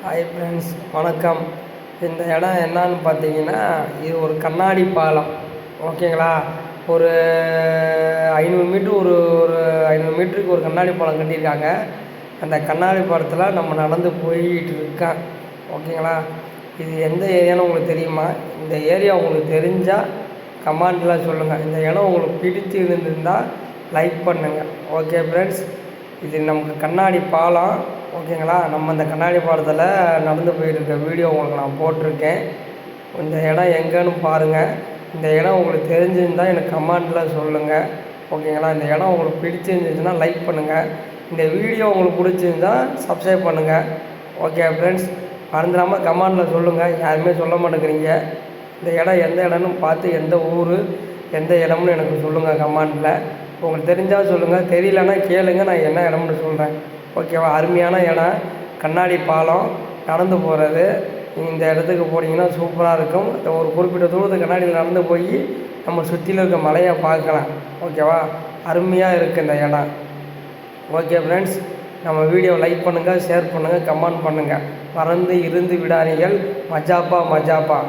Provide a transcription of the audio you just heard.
Hi friends, வணக்கம். இந்த இடம் என்னன்னு பார்த்தீங்கன்னா, இது ஒரு கண்ணாடி பாலம். ஓகேங்களா? ஒரு 500 மீட்ரு ஒரு ஒரு 500 மீட்டருக்கு ஒரு கண்ணாடி பாலம் கட்டியிருக்காங்க. அந்த கண்ணாடி பாலத்தில் நம்ம நடந்து போய்கிட்டு இருக்கோம். ஓகேங்களா? இது எந்த ஏரியான்னு உங்களுக்கு தெரியுமா? இந்த ஏரியா உங்களுக்கு தெரிஞ்சால் கமெண்டில் சொல்லுங்கள். இந்த இடம் உங்களுக்கு பிடிச்சி இருந்திருந்தால் லைக் பண்ணுங்கள். ஓகே ஃப்ரெண்ட்ஸ், இது நமக்கு கண்ணாடி பாலம். ஓகேங்களா? நம்ம இந்த கண்ணாடி பாலத்தில் நடந்து போயிட்டுருக்க வீடியோ உங்களுக்கு நான் போட்டிருக்கேன். இந்த இடம் எங்கேன்னு பாருங்கள். இந்த இடம் உங்களுக்கு தெரிஞ்சிருந்தால் எனக்கு கமெண்டில் சொல்லுங்கள். ஓகேங்களா? இந்த இடம் உங்களுக்கு பிடிச்சிருந்துச்சுன்னா லைக் பண்ணுங்கள். இந்த வீடியோ உங்களுக்கு பிடிச்சிருந்தால் சப்ஸ்கிரைப் பண்ணுங்கள். ஓகே ஃப்ரெண்ட்ஸ், மறந்துடாமல் கமெண்டில் சொல்லுங்கள். யாருமே சொல்ல மாட்டேங்கிறீங்க. இந்த இடம் எந்த இடம்னு பார்த்து எந்த ஊர் எந்த இடம்னு எனக்கு சொல்லுங்கள் கமெண்டில். உங்களுக்கு தெரிஞ்சால் சொல்லுங்கள், தெரியலன்னா கேளுங்க, நான் என்ன இடம்னு சொல்கிறேன். ஓகேவா? அருமையான இடம், கண்ணாடி பாலம், நடந்து போகிறது. இந்த இடத்துக்கு போனீங்கன்னா சூப்பராக இருக்கும். ஒரு குறிப்பிட்ட தூரத்துக்கு கண்ணாடியில் நடந்து போய் நம்ம சுற்றியில் இருக்க மலையை பார்க்கலாம். ஓகேவா? அருமையாக இருக்குது இந்த இடம். ஓகே ஃப்ரெண்ட்ஸ், நம்ம வீடியோ லைக் பண்ணுங்கள், ஷேர் பண்ணுங்கள், கமெண்ட் பண்ணுங்கள். மறந்து இருந்து விடாதீர்கள். மஜாப்பா மஜாப்பா.